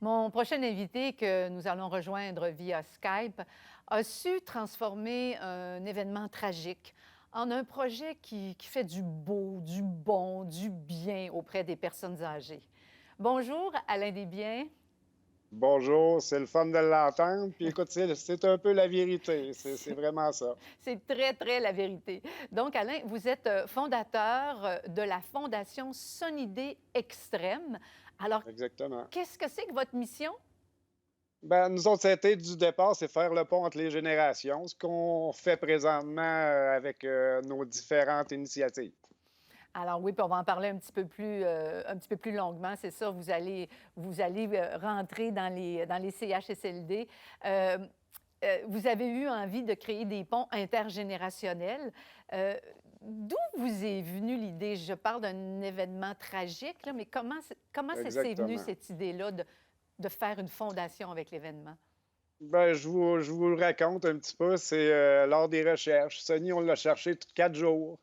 Mon prochain invité que nous allons rejoindre via Skype a su transformer un événement tragique en un projet qui fait du beau, du bon, du bien auprès des personnes âgées. Bonjour, Alain Desbiens. Bonjour, c'est le fun de l'entendre. Puis écoute, c'est un peu la vérité. C'est vraiment ça. C'est très, très la vérité. Donc, Alain, vous êtes fondateur de la Fondation Sonidée Extrême. Alors, Exactement. qu'est-ce que c'est que votre mission? Ben, nous autres, c'était du départ, c'est faire le pont entre les générations, ce qu'on fait présentement avec nos différentes initiatives. Alors oui, puis on va en parler un petit peu plus longuement, c'est ça. Vous allez rentrer dans les CHSLD. Euh, vous avez eu envie de créer des ponts intergénérationnels. Euh, D'où vous est venue l'idée? Je parle d'un événement tragique, là, mais comment c'est venu Exactement. cette idée-là de faire une fondation avec l'événement? Ben, je vous le raconte un petit peu. C'est lors des recherches. Sonny, on l'a cherché 4 jours.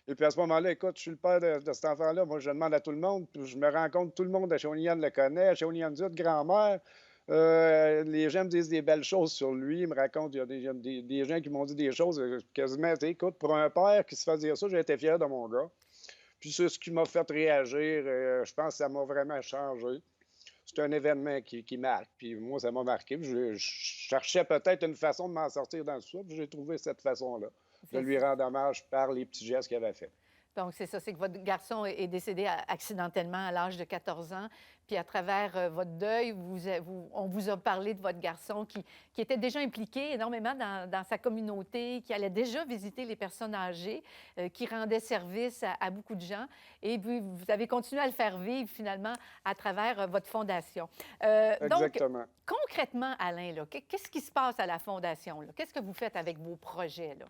Et puis à ce moment-là, écoute, je suis le père de cet enfant-là. Moi, je demande à tout le monde. Puis je me rends compte que tout le monde à Shawinigan le connaît. À Shawinigan, grand-mère. Les gens me disent des belles choses sur lui. Ils me racontent, il y a des gens qui m'ont dit des choses quasiment, tu sais, écoute, pour un père qui se fait dire ça, j'ai été fier de mon gars. Puis c'est ce qui m'a fait réagir. Je pense que ça m'a vraiment changé. C'est un événement qui marque. Puis moi, ça m'a marqué. Puis je cherchais peut-être une façon de m'en sortir dans le ça. Puis j'ai trouvé cette façon-là de C'est lui ça. rendre hommage par les petits gestes qu'il avait faits. Donc, c'est ça, c'est que votre garçon est décédé accidentellement à l'âge de 14 ans. Puis, à travers votre deuil, on vous a parlé de votre garçon qui était déjà impliqué énormément dans sa communauté, qui allait déjà visiter les personnes âgées, qui rendait service à beaucoup de gens. Et puis, vous avez continué à le faire vivre finalement à travers votre fondation. Donc, Exactement. concrètement, Alain, là, qu'est-ce qui se passe à la fondation? Là? Qu'est-ce que vous faites avec vos projets? Là?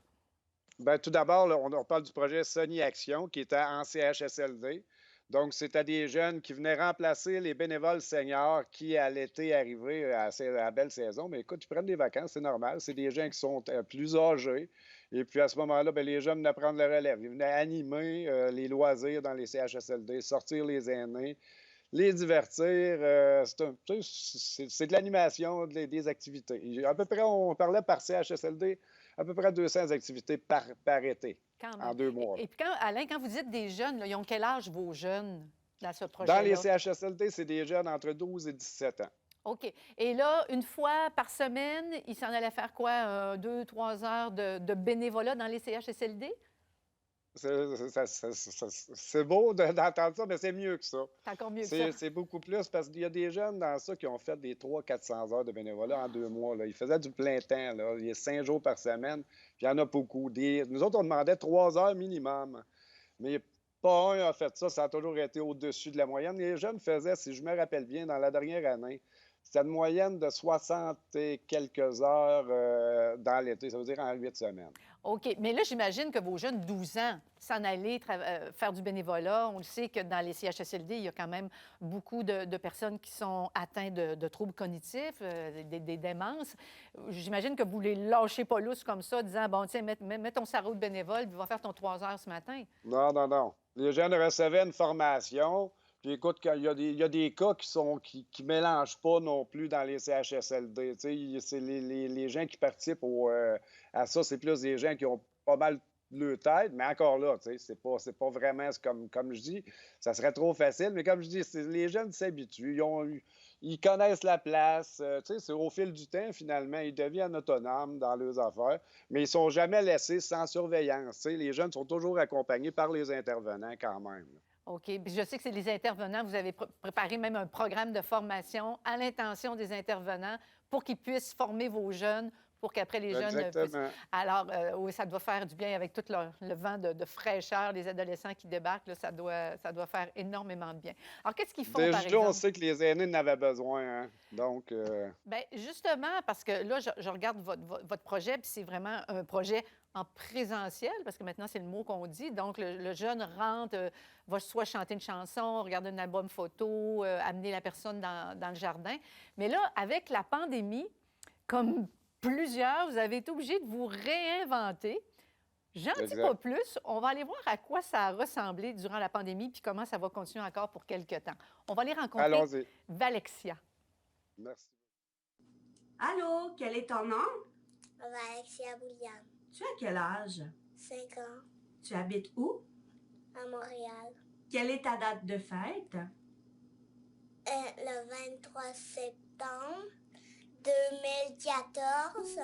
Ben, tout d'abord, là, on parle du projet Sony Action qui était en CHSLD. Donc, c'était des jeunes qui venaient remplacer les bénévoles seniors qui, à l'été, arrivaient à la belle saison. Mais écoute, ils prennent des vacances, c'est normal. C'est des gens qui sont plus âgés. Et puis, à ce moment-là, ben, les jeunes venaient prendre le relève. Ils venaient animer les loisirs dans les CHSLD, sortir les aînés, les divertir. C'est de l'animation, des activités. À peu près, on parlait par CHSLD, à peu près 200 activités par été, Quand en même. 2 mois. Et puis, Alain, quand vous dites des jeunes, là, ils ont quel âge vos jeunes dans ce Dans les projet-là? CHSLD, c'est des jeunes entre 12 et 17 ans. OK. Et là, une fois par semaine, ils s'en allaient faire quoi? 2, 3 heures de bénévolat dans les CHSLD? C'est beau d'entendre ça, mais c'est mieux que ça. C'est encore mieux que ça. C'est beaucoup plus parce qu'il y a des jeunes dans ça qui ont fait des 300-400 heures de bénévolat en 2 mois. Là. Ils faisaient du plein temps. Là. Il y a 5 jours par semaine. Puis il y en a beaucoup. Nous autres, on demandait 3 heures minimum. Mais pas un a fait ça. Ça a toujours été au-dessus de la moyenne. Les jeunes faisaient, si je me rappelle bien, dans la dernière année, c'était une moyenne de 60 et quelques heures dans l'été. Ça veut dire en 8 semaines. OK. Mais là, j'imagine que vos jeunes, 12 ans, s'en aller faire du bénévolat. On le sait que dans les CHSLD, il y a quand même beaucoup de personnes qui sont atteintes de troubles cognitifs, des démences. J'imagine que vous les lâchez pas lousse comme ça, disant, bon, tiens, mets ton sarrau de bénévole, puis va faire ton 3 heures ce matin. Non, non, non. Les jeunes recevaient une formation. Puis écoute, il y a des cas qui mélangent pas non plus dans les CHSLD. Tu sais, c'est les gens qui participent à ça, c'est plus des gens qui ont pas mal le tête, mais encore là, tu sais, c'est pas vraiment comme je dis, ça serait trop facile, mais comme je dis, les jeunes s'habituent, ils connaissent la place, tu sais, c'est au fil du temps, finalement, ils deviennent autonomes dans leurs affaires, mais ils sont jamais laissés sans surveillance, tu sais, les jeunes sont toujours accompagnés par les intervenants quand même. OK. Puis je sais que c'est les intervenants. Vous avez préparé même un programme de formation à l'intention des intervenants pour qu'ils puissent former vos jeunes, pour qu'après les jeunes puissent. Exactement. Alors, oui, ça doit faire du bien avec tout le vent de fraîcheur des adolescents qui débarquent. Là, ça doit faire énormément de bien. Alors, qu'est-ce qu'ils font, par Déjà, on exemple? sait que les aînés en avaient besoin, hein. Donc, Bien, justement, parce que là, je regarde votre projet, puis c'est vraiment un projet en présentiel, parce que maintenant, c'est le mot qu'on dit. Donc, le jeune rentre, va soit chanter une chanson, regarder un album photo, amener la personne dans le jardin. Mais là, avec la pandémie, comme plusieurs, vous avez été obligés de vous réinventer. J'en dis pas exact. plus. On va aller voir à quoi ça a ressemblé durant la pandémie, puis comment ça va continuer encore pour quelques temps. On va aller rencontrer Allons-y. Valexia. Merci. Allô, quel est ton nom? Alexia Boulian, Tu as quel âge? 5 ans, Tu habites où? à Montréal. Quelle est ta date de fête? Le 23 septembre 2014.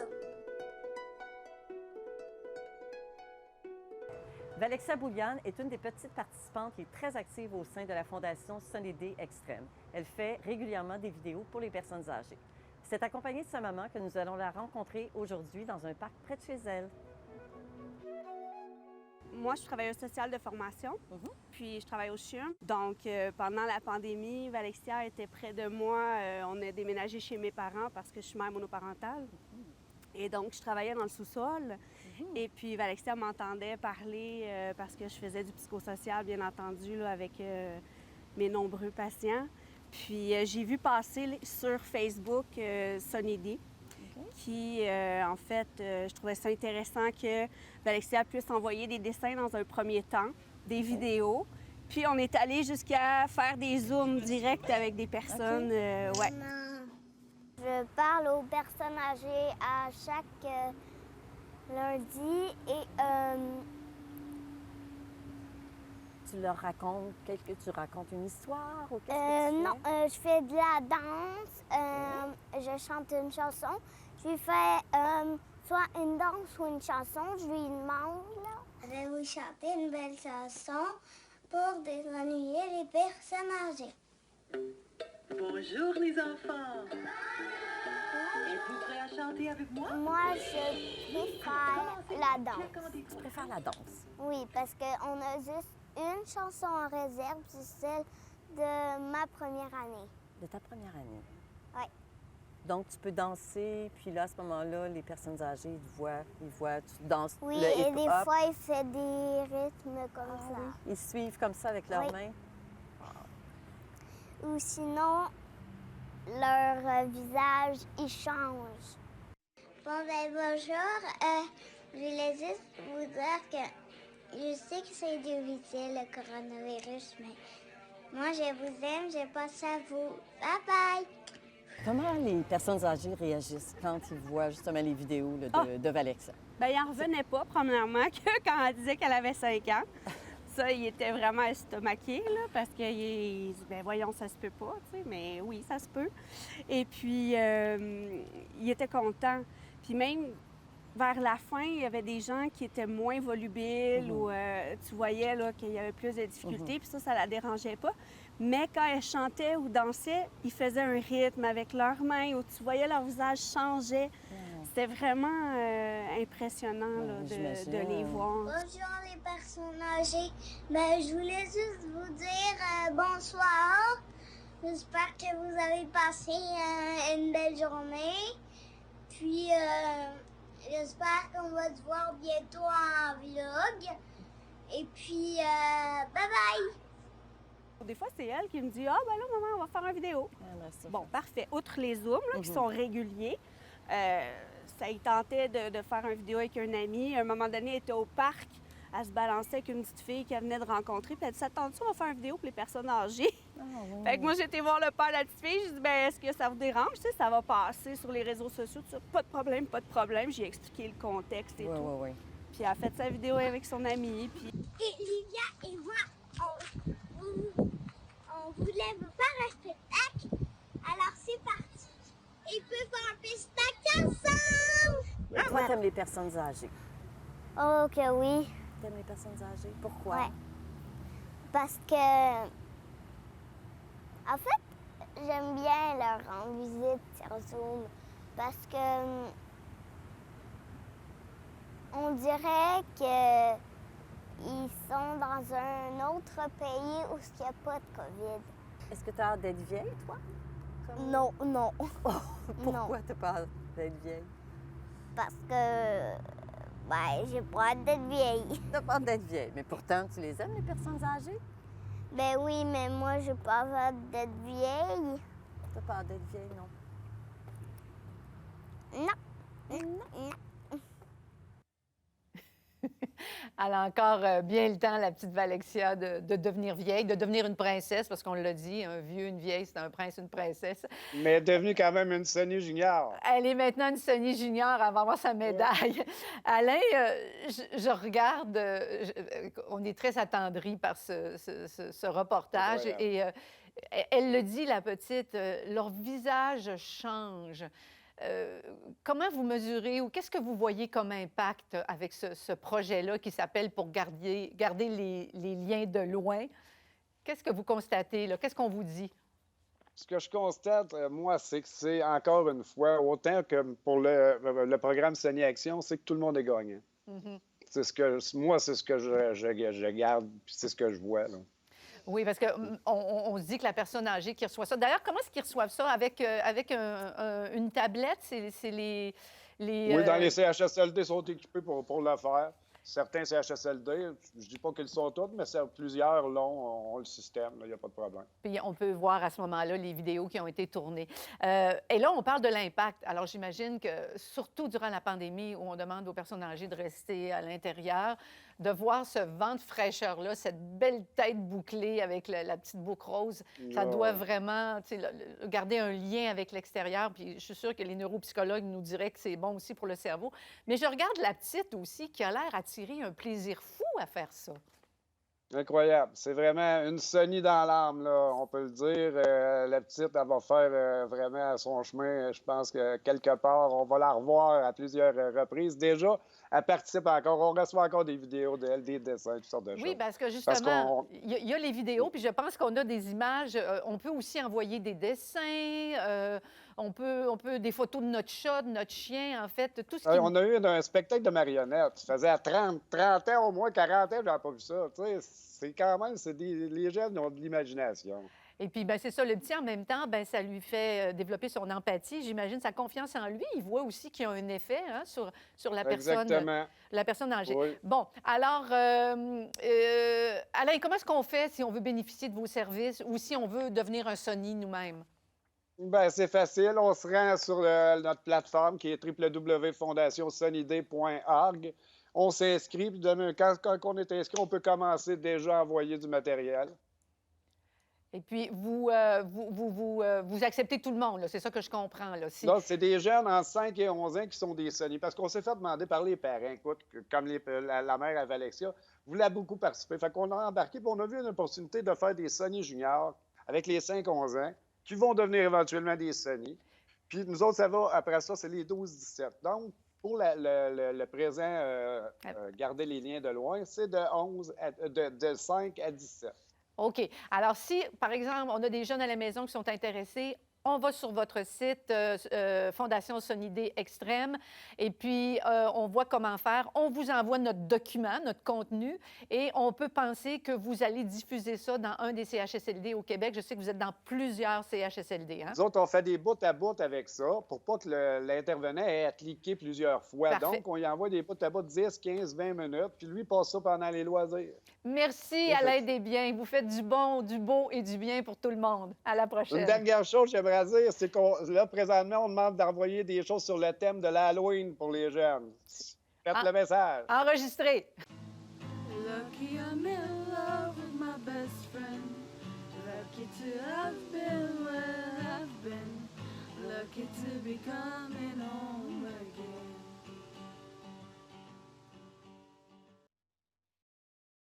Valexia Boulian est une des petites participantes qui est très active au sein de la Fondation Sunny Day Extrême. Elle fait régulièrement des vidéos pour les personnes âgées. C'est accompagnée de sa maman que nous allons la rencontrer aujourd'hui dans un parc près de chez elle. Moi, je suis travailleuse sociale de formation, puis je travaille au CHUM. Donc, pendant la pandémie, Valexia était près de moi. On a déménagé chez mes parents parce que je suis mère monoparentale. Et donc, je travaillais dans le sous-sol. Et puis, Valexia m'entendait parler parce que je faisais du psychosocial, bien entendu, là, avec mes nombreux patients. Puis, j'ai vu passer sur Facebook Sunny Day, qui, en fait, je trouvais ça intéressant que Valexia puisse envoyer des dessins dans un premier temps, des vidéos. Puis, on est allé jusqu'à faire des zooms directs avec des personnes. Ouais. Je parle aux personnes âgées à chaque lundi et Tu leur racontes tu racontes une histoire ou qu'est-ce que tu non, je fais de la danse, je chante une chanson. Je lui fais soit une danse ou une chanson, je lui demande. Là. Je vais vous chanter une belle chanson pour désennuyer les personnes âgées. Bonjour les enfants! Êtes-vous prêts à chanter avec moi? Moi, je préfère la danse. Tu préfères la danse? Oui, parce qu'on a juste une chanson en réserve, c'est celle de ma première année. De ta première année? Oui. Donc, tu peux danser, puis là, à ce moment-là, les personnes âgées, ils voient, tu danses Oui, le et hip-hop. des fois, il fait des rythmes comme ça. Oui. Ils suivent comme ça avec leurs Oui. mains? Ou sinon, leur visage, il change. Bon, ben bonjour. Je voulais juste vous dire que je sais que c'est difficile, le coronavirus, mais moi, je vous aime, je pense à vous. Bye bye! Comment les personnes âgées réagissent quand ils voient justement les vidéos là, de Valexia? Bien, il n'en revenait pas, premièrement, que quand elle disait qu'elle avait 5 ans. Ça, il était vraiment estomaqué, là, parce que, ben voyons, ça se peut pas, tu sais, mais oui, ça se peut. Et puis, il était content. Puis même, vers la fin, il y avait des gens qui étaient moins volubiles ou tu voyais là, qu'il y avait plus de difficultés, puis ça la dérangeait pas. Mais quand elles chantaient ou dansaient, ils faisaient un rythme avec leurs mains où tu voyais leur visage changer. C'était vraiment impressionnant là, de les voir. Bonjour les personnes âgées. Ben, je voulais juste vous dire bonsoir. J'espère que vous avez passé une belle journée. Puis, j'espère qu'on va se voir bientôt en vlog. Et puis, bye bye! Des fois, c'est elle qui me dit « Ah, ben là, maman, on va faire une vidéo. » Bon, parfait. Outre les Zooms, là, qui sont réguliers, ça y tentait de faire une vidéo avec un ami. À un moment donné, elle était au parc, elle se balançait avec une petite fille qu'elle venait de rencontrer, puis elle dit « Ça te tente-tu, on va faire une vidéo pour les personnes âgées? » Fait que moi, j'ai été voir le père de la petite fille, j'ai dit « Ben, est-ce que ça vous dérange? Tu sais, ça va passer sur les réseaux sociaux. » Pas de problème, pas de problème. J'ai expliqué le contexte et tout. Oui. Puis elle a fait sa vidéo avec son ami, puis... Et Livia et moi, on voulait vous faire un spectacle. Alors, c'est parti. Et peut faire un spectacle ensemble! Toi, t'aimes les personnes âgées? Oh, que oui. T'aimes les personnes âgées? Pourquoi? Ouais. Parce que, en fait, j'aime bien leur rendre visite sur Zoom. Parce que, on dirait qu'ils sont dans un autre pays où il n'y a pas de COVID. Est-ce que tu as hâte d'être vieille, toi? Non. Pourquoi t'as pas hâte d'être vieille? Parce que, ben, j'ai pas hâte d'être vieille. T'as pas hâte d'être vieille, mais pourtant, tu les aimes, les personnes âgées? Ben oui, mais moi, j'ai pas hâte d'être vieille. T'as pas hâte d'être vieille, non? Non. Elle a encore bien le temps, la petite Valexia, de devenir vieille, de devenir une princesse, parce qu'on l'a dit, un vieux, une vieille, c'est un prince, une princesse. Mais elle est devenue quand même une Sonny Junior. Elle est maintenant une Sonny Junior, elle va avoir sa médaille. Alain, je regarde, on est très attendris par ce reportage. Incroyable. Et elle le dit, la petite, leur visage change. Comment vous mesurez ou qu'est-ce que vous voyez comme impact avec ce projet-là qui s'appelle Pour garder les liens de loin? Qu'est-ce que vous constatez, là? Qu'est-ce qu'on vous dit? Ce que je constate, moi, c'est que c'est encore une fois, autant que pour le programme Sonny Action, c'est que tout le monde est gagnant. Mhm. Moi, c'est ce que je garde, puis c'est ce que je vois, là. Oui, parce qu'on se dit que la personne âgée qui reçoit ça. D'ailleurs, comment est-ce qu'ils reçoivent ça? Avec une tablette? C'est les Oui, dans les CHSLD sont équipés pour le faire. Certains CHSLD, je dis pas qu'ils sont tous, mais plusieurs ont le système, il n'y a pas de problème. Puis on peut voir à ce moment-là les vidéos qui ont été tournées. Et là, on parle de l'impact. Alors, j'imagine que, surtout durant la pandémie, où on demande aux personnes âgées de rester à l'intérieur, de voir ce vent de fraîcheur-là, cette belle tête bouclée avec la petite boucle rose, ça doit vraiment garder un lien avec l'extérieur. Puis je suis sûre que les neuropsychologues nous diraient que c'est bon aussi pour le cerveau. Mais je regarde la petite aussi qui a l'air à tirer un plaisir fou à faire ça. Incroyable. C'est vraiment une Sonny dans l'âme, là, on peut le dire. La petite, elle va faire vraiment son chemin. Je pense que quelque part, on va la revoir à plusieurs reprises. Déjà, elle participe encore. On reçoit encore des vidéos d'elle, des dessins, toutes sortes de choses. Oui, parce que justement, il y a les vidéos, puis je pense qu'on a des images. On peut aussi envoyer des dessins. On peut des photos de notre chat, de notre chien, en fait, tout ce qui... On a eu un spectacle de marionnettes. Ça faisait à 30 ans au moins, 40 ans, je n'avais pas vu ça. Tu sais, c'est quand même, les jeunes ont de l'imagination. Et puis, ben, c'est ça, le petit, en même temps, ben, ça lui fait développer son empathie, j'imagine, sa confiance en lui. Il voit aussi qu'il y a un effet sur la personne âgée. Oui. Bon, alors, Alain, comment est-ce qu'on fait si on veut bénéficier de vos services ou si on veut devenir un Sonny nous-mêmes? Ben, c'est facile. On se rend sur notre plateforme qui est www.fondationsonnyday.org. On s'inscrit, puis quand on est inscrit, on peut commencer déjà à envoyer du matériel. Et puis, vous acceptez tout le monde, là, c'est ça que je comprends. Là. Non, c'est des jeunes en 5 et 11 ans qui sont des Sonny. Parce qu'on s'est fait demander par les parents, écoute, comme la mère à Valexia, voulait beaucoup participer. Fait qu'on a embarqué, puis on a vu une opportunité de faire des Sonny juniors avec les 5-11 ans, qui vont devenir éventuellement des Sonny. Puis nous autres, ça va, après ça, c'est les 12-17. Donc, pour le présent, garder les liens de loin, c'est de 5 à 17. OK. Alors, si, par exemple, on a des jeunes à la maison qui sont intéressés, on va sur votre site Fondation Sonny Day Extrême et puis on voit comment faire. On vous envoie notre document, notre contenu et on peut penser que vous allez diffuser ça dans un des CHSLD au Québec. Je sais que vous êtes dans plusieurs CHSLD. Hein? Nous autres, on fait des bouts à bout avec ça pour pas que l'intervenant ait à cliquer plusieurs fois. Parfait. Donc, on y envoie des bouts à bout de 10, 15, 20 minutes, puis lui, il passe ça pendant les loisirs. Merci, Alain Desbiens. Vous faites du bon, du beau et du bien pour tout le monde. À la prochaine. Une dernière chose, j'aimerais dire, c'est là, présentement, on demande d'envoyer des choses sur le thème de l'Halloween pour les jeunes. Faites le message. Enregistré. Lucky a million.